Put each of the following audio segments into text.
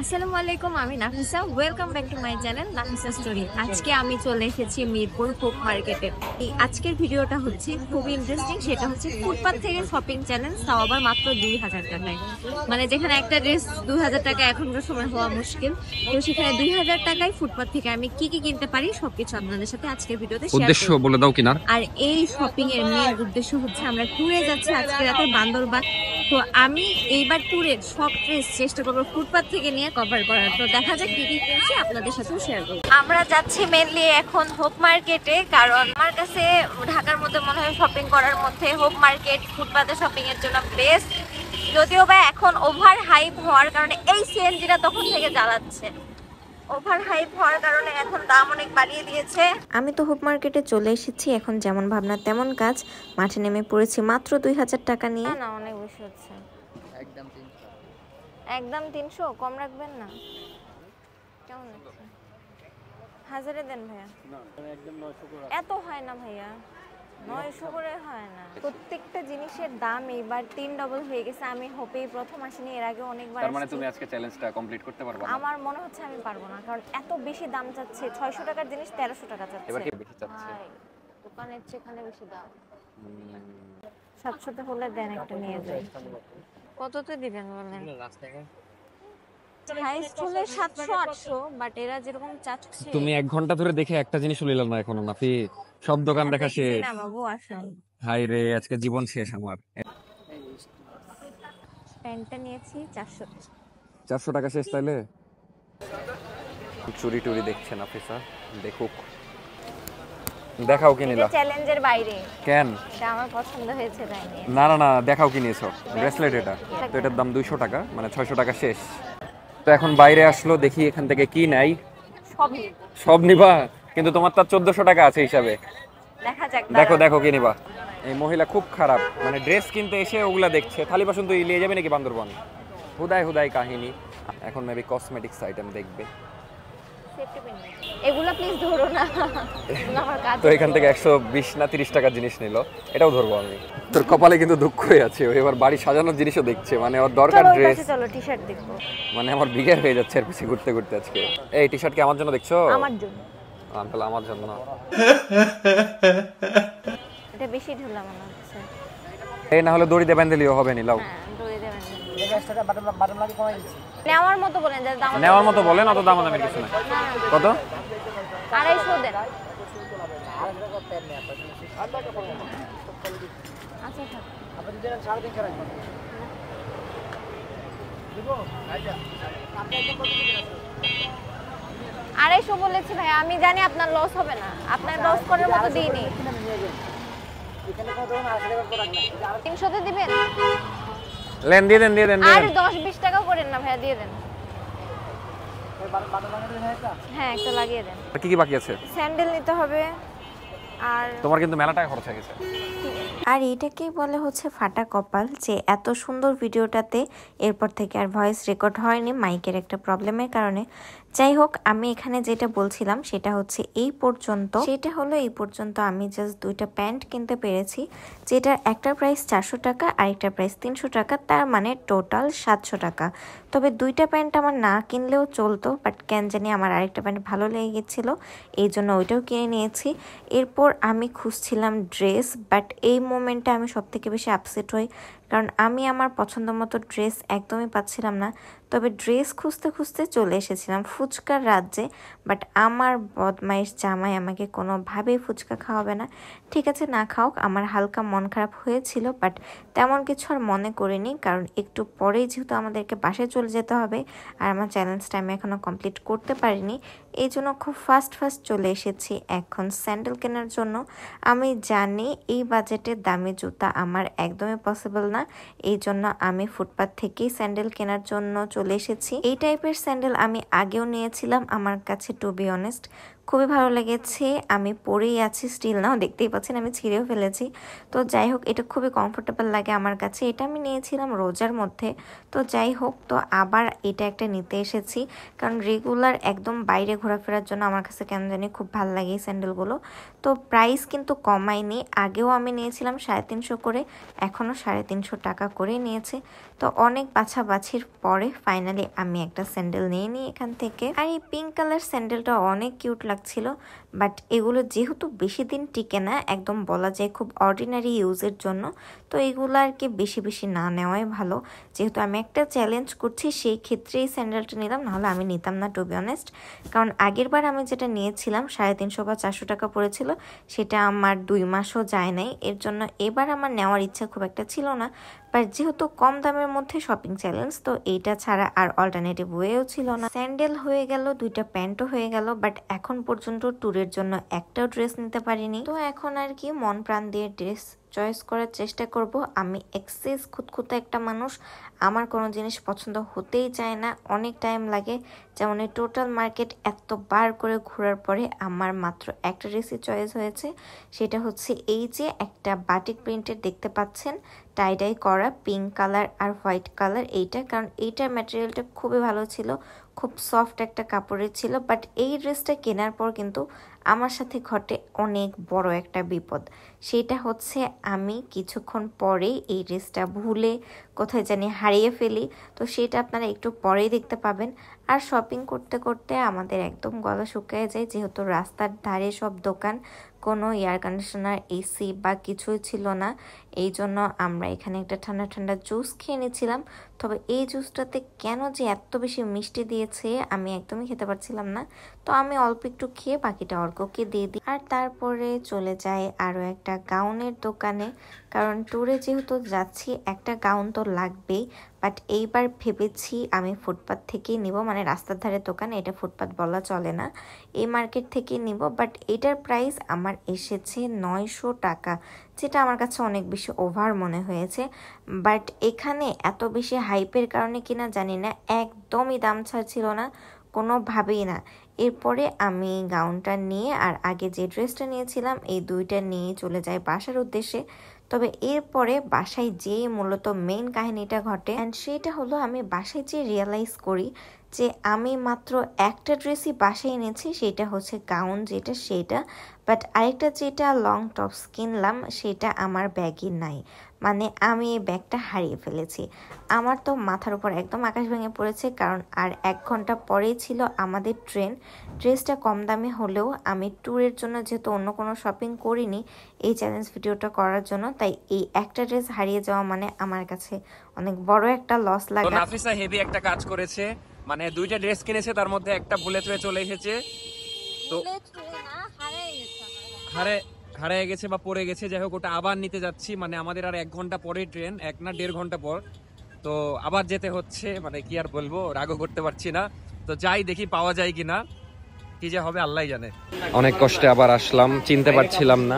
আসসালামু আলাইকুম, আমি Nafisa. Welcome back to my channel Nafisa story. আজকে আমি চলে এসেছি মিরপুর ফুড মার্কেটে। এই আজকের ভিডিওটা হচ্ছে খুবই ইন্টারেস্টিং। সেটা হচ্ছে ফুটপাথ থেকে শপিং চ্যালেঞ্জ, তাও আবার মাত্র 2000 টাকায়। মানে যেখানে একটা ড্রেস 2000 টাকা এখনকার সময় হওয়া মুশকিল, তো সেখানে 2000 টাকায় ফুটপাথ থেকে আমি কি কি কিনতে পারি সবকিছু আপনাদের সাথে আজকের ভিডিওতে শেয়ার উদ্দেশ্য করব। বলে দাও কিনার। আর এই শপিং এর মেন উদ্দেশ্য হচ্ছে আমরা ট্যুরে যাচ্ছি আজকে রাতে বান্দরবান। তো আমি এইবার ট্যুরের সব ড্রেস চেষ্টা করবো ফুটপাথ থেকে নিয়ে কভার করার। তো দেখা যাক কি কি কিনছি, আপনাদের সাথেও শেয়ার করবো। আমরা যাচ্ছি মেনলি এখন হোপ মার্কেটে, কারণ আমার কাছে ঢাকার মধ্যে মনে হয় শপিং করার মধ্যে হোপ মার্কেট ফুটপাথে শপিং এর জন্য বেস্ট। যদিও বা এখন ওভার হাইপ হওয়ার কারণে এই সিএনজিটা তখন থেকে জ্বালাচ্ছে, ওভার হাইপ হওয়ার কারণে এখন দাম অনেক বাড়িয়ে দিয়েছে। আমি তো হোপ মার্কেটে চলে এসেছি, এখন যেমন ভাবনা তেমন কাজ। মাঠে নেমে পড়েছি মাত্র 2000 টাকা নিয়ে। না অনেক বেশি হচ্ছে, একদম 300। একদম 300 কম রাখবেন না? কেমন হচ্ছে? 1000 দেন ভাইয়া। না একদম 900 করে। এত হয় না ভাইয়া, 900 করে হয় না। প্রত্যেকটা জিনিসের দাম এবার 3 ডবল হয়ে গেছে। আমি হোপেই প্রথম আসিনি, এর আগে অনেকবার। তার মানে তুমি আজকে চ্যালেঞ্জটা কমপ্লিট করতে পারবে না? আমার মনে হচ্ছে আমি পারবো না, কারণ এত বেশি দাম চাচ্ছে। 600 টাকার জিনিস 1300 টাকা চাচ্ছে। এবার কি বেশি চাচ্ছে? দোকানের চেয়ে এখানে বেশি দাম। 700 তে হলে দেন একটা নিয়ে যাই। কততে দিবেন বলেন? হাইস্ট হলে 700 800, বাট এরা যেরকম চাচ্ছে। তুমি 1 ঘন্টা ধরে দেখে একটা জিনিস নিলাম না এখনো নাফি, সব দোকান দেখা শেষ। না বাবু আসুন। হাই রে, আজকে জীবন শেষ আমার। প্যান্টটা নিয়েছি 400। 400 টাকা শেষ তাইলে? চুরি টুরি দেখছে নাফিসা, দেখুক। দেখাও কি নিলা? চ্যালেঞ্জের বাইরে। কেন? এটা আমার পছন্দ হয়েছে তাই নিয়ে। না না না, দেখাও কি নিয়েছো। ব্রেসলেট এটা তো, এটার দাম 200 টাকা, মানে 600 টাকা শেষ। তো এখন বাইরে আসলো, দেখি এখান থেকে কি নাই। সবই সব নিবা? কিন্তু তোমার তো 1400 টাকা আছে হিসাবে। দেখা যাক। দেখো দেখো কি নিবা। এই মহিলা খুব খারাপ, মানে ড্রেস কিনতে এসে ওগুলা দেখছে। থালি বাসন তুই নিয়ে যাবে নাকি বান্দরবান? হুদাই হুদাই কাহিনী। এখন মেবি কসমেটিক্স আইটেম দেখবে। সেফটি পিন এগুলা প্লিজ ধরো না, এগুলো আমার কাজ। তো এখান থেকে 120 না 30 টাকার জিনিস নিল, এটাও ধরবো আমি। তোর কপালে কিন্তু দুঃখই আছে, ও এবার বাড়ি সাজানোর জিনিসও দেখছে। মানে ওর দরকার ড্রেস। চলো টি শার্ট দেখবো। মানে আমার বিঘের হয়ে যাচ্ছে এর পিছে ঘুরতে ঘুরতে আজকে। এই টি শার্ট কি আমার জন্য দেখছো? আমার জন্য। তাহলে আমার জন্য না। এটা বেশি ঢুলা মনে হচ্ছে। এই না হলে দড়ি দিয়ে বেঁধে দিলেও হবে, নিলাও। হ্যাঁ দড়ি দেবেন। নেওয়ার মতো বলেন, যা দাম। নেওয়ার মতো বলেন, অত দাম দামের কিছু না। কত? 250 দেন। আচ্ছা থাক। আপনি দেন 350 রাখবেন। দিব? আপনি একদম কত দিবেন? 250 বলেছি ভাই, আমি জানি আপনার লস হবে না, আপনার লস করার মতো দিইনি। এখানে কত না 80 টাকা করে রাখবেন। 300 তে দিবেন? লেন দিয়ে দেন, দিয়ে দেন। আর 10-20 টাকা করেন না ভাইয়া, দিয়ে দেন। হ্যাঁ একটা লাগিয়ে দেন। কি কি বাকি আছে? স্যান্ডেল নিতে হবে। আর তোমার কিন্তু মেলা টাকা খরচ হয়ে গেছে। আর এটাকেই বলে হচ্ছে ফাটা কপাল, যে এত সুন্দর ভিডিওটাতে এরপর থেকে আর ভয়েস রেকর্ড হয়নি মাইকের একটা প্রবলেমের কারণে। যাই হোক, আমি এখানে যেটা বলছিলাম সেটা হচ্ছে এই পর্যন্ত আমি জাস্ট 2টা প্যান্ট কিনতে পেরেছি, যেটার একটার প্রাইস 400 টাকা আর একটার প্রাইস 300 টাকা, তার মানে টোটাল 700 টাকা। তবে 2টা প্যান্ট আমার না কিনলেও চলতো, বাট কেন জানি আমার আরেকটা প্যান্ট ভালো লেগে গেছিলো, এই জন্য ওইটাও কিনে নিয়েছি। এরপর আমি খুঁজছিলাম ড্রেস, বাট এই মোমেন্টে আমি সব থেকে বেশি আপসেট হই, কারণ আমি আমার পছন্দ মতো ড্রেস একদমই পাচ্ছিলাম না। তবে ড্রেস খুঁজতে খুঁজতে চলে এসেছিলাম ফুচকার রাজ্যে, বাট আমার বদমাইশ জামাই আমাকে কোনোভাবেই ফুচকা খাওয়াবে না। ঠিক আছে না খাওক, আমার হালকা মন খারাপ হয়েছিল, বাট তেমন কিছু আর মনে করিনি, কারণ একটু পরেই যেহেতু আমাদেরকে বাসায় চলে যেতে হবে, আর আমার চ্যালেঞ্জটা আমি এখনও কমপ্লিট করতে পারিনি, এই জন্য খুব ফাস্ট চলে এসেছি এখন স্যান্ডেল কেনার জন্য। আমি জানি এই বাজেটের দামি জুতা আমার একদমই পসিবল না, এই জন্য আমি ফুটপাথ থেকেই স্যান্ডেল কেনার জন্য চলে এসেছি। এই টাইপের স্যান্ডেল আমি আগেও নিয়েছিলাম, আমার কাছে টু বি অনেস্ট খুবই ভালো লেগেছে। আমি পরেই আছি স্টিল নাও, দেখতেই পাচ্ছেন আমি ছিঁড়েও ফেলেছি। তো যাই হোক, এটা খুবই কমফোর্টেবল লাগে আমার কাছে। এটা আমি নিয়েছিলাম রোজার মধ্যে। তো যাই হোক, তো আবার এটা একটা নিতে এসেছি, কারণ রেগুলার একদম বাইরে ঘোরাফেরার জন্য আমার কাছে কেন জানি খুব ভালো লাগে এই স্যান্ডেলগুলো। তো প্রাইস কিন্তু কমায়নি, আগেও আমি নিয়েছিলাম 350 করে, এখনও 350 টাকা করে নিয়েছে। তো অনেক বাছাবাছির পরে ফাইনালি আমি একটা স্যান্ডেল নিয়ে নিই এখান থেকে। আর এই পিঙ্ক কালার স্যান্ডেলটা অনেক কিউট লাগছিল, বাট এগুলো যেহেতু বেশি দিন টিকে না, একদম বলা যায় খুব অর্ডিনারি ইউজের জন্য, তো এগুলো আর কি বেশি বেশি না নেওয়াই ভালো। যেহেতু আমি একটা চ্যালেঞ্জ করছি সেই ক্ষেত্রে এই স্যান্ডেলটা নিলাম, নাহলে আমি নিতাম না টু বি অনেস্ট। কারণ আগের বার আমি যেটা নিয়েছিলাম 350 বা 400 টাকা পড়েছিল, সেটা আমার 2 মাসও যায় নাই। এর জন্য এবার আমার নেওয়ার ইচ্ছা খুব একটা ছিল না, বাট যেহেতু কম দামের মধ্যে শপিং চ্যালেঞ্জ, তো এইটা ছাড়া আর অল্টারনেটিভ ওয়েও ছিল না। স্যান্ডেল হয়ে গেল, 2টা প্যান্টও হয়ে গেল, বাট এখন পর্যন্ত ট্যুরের জন্য একটাও ড্রেস নিতে পারিনি। তো এখন আর কি মন প্রাণ দিয়ে ড্রেস চয়েস করার চেষ্টা করব। আমি এক্সেস খুঁতখুঁতে একটা মানুষ, আমার কোনো জিনিস পছন্দ হতেই চায় না, অনেক টাইম লাগে। যেমন এই টোটাল মার্কেট এতবার করে ঘোরার পরে আমার মাত্র একটা ড্রেসই চয়েস হয়েছে, সেটা হচ্ছে এই যে একটা বাটিক প্রিন্টের দেখতে পাচ্ছেন, টাইডাই করা পিঙ্ক কালার আর হোয়াইট কালার এইটা। কারণ এইটার ম্যাটেরিয়ালটা খুবই ভালো ছিল, খুব সফট একটা কাপড়ের ছিল। বাট এই ড্রেসটা কেনার পর কিন্তু আমার সাথে ঘটে অনেক বড় একটা বিপদ। সেটা হচ্ছে আমি কিছুক্ষণ পরেই এই ড্রেসটা ভুলে কোথায় জানি হারিয়ে ফেলি। তো সেটা আপনারা একটু পরেই দেখতে পাবেন। আর শপিং করতে করতে আমাদের একদম গলা শুকিয়ে যায়, যেহেতু রাস্তার ধারে সব দোকান, কোনো এয়ার কন্ডিশনার, এসি বা কিছুই ছিল না। এই জন্য আমরা এখানে একটা ঠান্ডা ঠান্ডা জুস খেয়ে নিয়েছিলাম। তবে এই জুসটাতে কেন যে এত বেশি মিষ্টি দিয়েছে আমি একদমই খেতে পারছিলাম না। তো আমি অল্প একটু খেয়ে বাকিটা অর্ককে দিয়ে দিই। আর তারপরে চলে যাই আরও একটা গাউনের দোকানে, কারণ ট্যুরে যেহেতু যাচ্ছি একটা গাউন তো লাগবেই। বাট এইবার ভেবেছি আমি ফুটপাথ থেকেই নিব, মানে রাস্তার ধারে দোকান, এটা ফুটপাথ বলা চলে না, এই মার্কেট থেকে নিব। বাট এটার প্রাইস আমার এসেছে 900 টাকা, যেটা আমার কাছে অনেক বেশি ওভার মনে হয়েছে। বাট এখানে এত বেশি হাইপের কারণে কিনা জানি না, একদমই দাম ছাড় ছিল না, কোনোভাবেই না। এরপরে আমি গাউনটা নিয়ে আর আগে যে ড্রেসটা নিয়েছিলাম এই দুইটা নিয়ে চলে যাই বাসার উদ্দেশ্যে। তবে এরপরে বাসায় যেয়ে মূলত মেইন কাহিনীটা ঘটে, অ্যান্ড সেটা হলো আমি বাসায় যে রিয়েলাইজ করি যে আমি মাত্র একটা ড্রেসই বাসায় এনেছি, সেটা হচ্ছে গাউন যেটা সেটা। বাট আরেকটা যেটা লং টপস কিনলাম সেটা আমার ব্যাগে নাই, মানে আমি এই ব্যাগটা হারিয়ে ফেলেছি। আমার তো মাথার উপর একদম আকাশ ভেঙে পড়েছে, কারণ আর 1 ঘন্টা পরেই ছিল আমাদের ট্রেন। ড্রেসটা কম দামে হলেও আমি ট্যুরের জন্য যেহেতু অন্য কোনো শপিং করিনি এই চ্যালেঞ্জ ভিডিওটা করার জন্য, তাই এই একটা ড্রেস হারিয়ে যাওয়া মানে আমার কাছে অনেক বড় একটা লস লাগে। নাফিসা হেভি একটা কাজ করেছে, মানে 2টা ড্রেস কিনেছে, তার মধ্যে একটা ভুলে চুয়ে চলে এসেছে। তো হারিয়ে গেছে বা পড়ে গেছে, যাই হোক ওটা আবার নিতে যাচ্ছি। মানে আমাদের আর 1 ঘন্টা পরে ট্রেন, 1 না 1.5 ঘন্টা পর, তো আবার যেতে হচ্ছে। মানে কি আর বলবো, রাগও করতে পারছি না। তো যাই দেখি পাওয়া যায় কিনা, কি যে হবে আল্লাহই জানে। অনেক কষ্টে আবার আসলাম, চিনতে পারছিলাম না।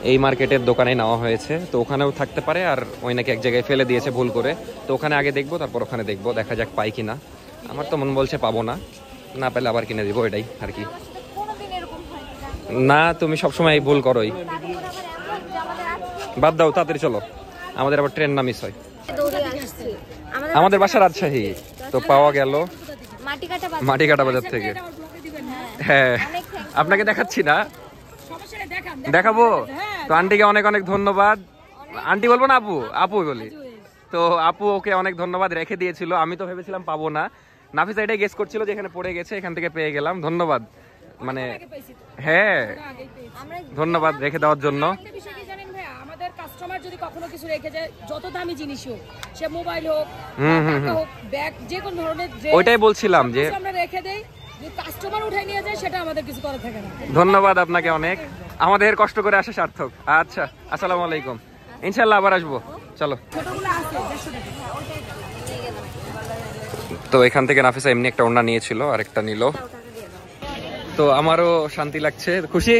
এই মার্কেটের দোকানে নেওয়া হয়েছে, তো ওখানেও থাকতে পারে, আর ওই নাকি এক জায়গায় ফেলে দিয়েছে ভুল করে। তো ওখানে আগে দেখবো, তারপর ওখানে দেখবো, দেখা যাক পাই কিনা। আমার তো মন বলছে পাবো না, না পেলে আবার কিনে দিব, এটাই আর কি। না তুমি সবসময় ভুল করোই, বাদ দাও, তাড়াতাড়ি চলো, আমাদের আবার ট্রেন না মিস হয়। আমাদের বাসা রাজশাহী, তো পাওয়া গেল মাটিকাটা বাজার থেকে। হ্যাঁ আপনাকে দেখাচ্ছি না, দেখাবো তো। আন্টিকে অনেক অনেক ধন্যবাদ। আন্টি বলবো না আপু, আপু বলি। তো আপু ওকে অনেক ধন্যবাদ, রেখে দিয়েছিল। আমি তো ভেবেছিলাম পাবো না, নাফিসা এটাই গেস করছিল যে এখানে পড়ে গেছে, এখান থেকে পেয়ে গেলাম। ধন্যবাদ, মানে হ্যাঁ ধন্যবাদ রেখে দেওয়ার জন্য। আমাদের কাস্টমার যদি কখনো কিছু রেখে যায়, যত দামি জিনিস হোক, সে মোবাইল হোক, টাকা হোক, ব্যাগ, যে কোনো ধরনের, ওইটাই বলছিলাম যে আমরা রেখে দেই, যদি কাস্টমার উঠাই নিয়ে যায় সেটা আমাদের কিছু করা থাকে না। ধন্যবাদ আপনাকে অনেক, আমাদের কষ্ট করে আসা সার্থক। আচ্ছা আসসালামু আলাইকুম, ইনশাল্লাহ আবার আসবো, চলো। তো এখান থেকে নাফিসা এমনি একটা ওড়না নিয়েছিল, আর একটা নিল, তো আমারও শান্তি লাগছে। খুশি?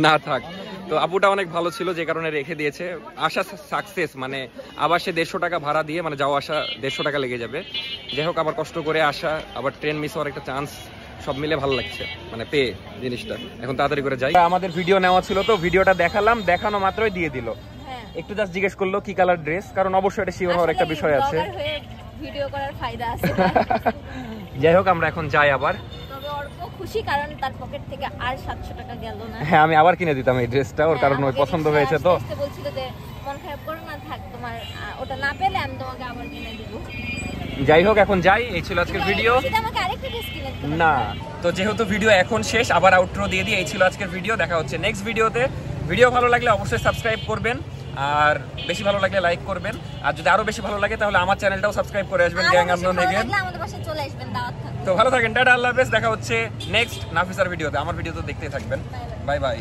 না থাক। তো আপুটা অনেক ভালো ছিল, যে কারণে রেখে দিয়েছে। আশা সাকসেস, মানে আবার সে 150 টাকা ভাড়া দিয়ে, মানে যাওয়া আসা 150 টাকা লেগে যাবে। যাই হোক আবার কষ্ট করে আসা, আবার ট্রেন মিস হওয়ার একটা চান্স সব মিলে ভালো লাগছে মানে পেয়ে জিনিসটা। এখন তাড়াতাড়ি করে যাই। আমাদের ভিডিও নেওয়া ছিল তো ভিডিওটা দেখালাম, দেখানো মাত্রই দিয়ে দিল। একটু জাস্ট জিজ্ঞেস করলো কি কালার ড্রেস, কারণ অবশ্যই এটা শিওর হওয়ার একটা বিষয় আছে। ভিডিও করার ফায়দা আছে। যাই হোক আমরা এখন যাই আবার। তবে অর্ক খুশি কারণ তার পকেট থেকে আর 700 টাকা গেল না। হ্যাঁ আমি আবার কিনে দিতাম এই ড্রেসটা ওর, কারণ ওর পছন্দ হয়েছে তো। বলছিল যে মন খারাপ করো না, থাক তোমার ওটা না পেলে আমি তোমাকে আবার কিনে দিব। যাই হোক এখন যাই, এই ছিল আজকের ভিডিও। আমাকে আরেকটা ড্রেস কিনে দিতে না তো যেহেতু ভিডিও এখন শেষ, আবার আউটরো দিয়ে দিই। এই ছিল আজকের ভিডিও, দেখা হচ্ছে নেক্সট ভিডিওতে। ভিডিও ভালো লাগলে অবশ্যই সাবস্ক্রাইব করবেন, আর বেশি ভালো লাগলে লাইক করবেন, আর যদি আরো বেশি ভালো লাগে তাহলে আমার চ্যানেলটাও সাবস্ক্রাইব করে আসবেন গ্যাং আননোন এগেইন। আমাদের বাসায় চলে আসবেন, দাওয়াত থাকবে। তো ভালো থাকেন, টাটা, আল্লাহ হাফেজ। দেখা হচ্ছে নেক্সট নাফিসার ভিডিওতে। আমার ভিডিও তো দেখতেই থাকবেন। Bye bye.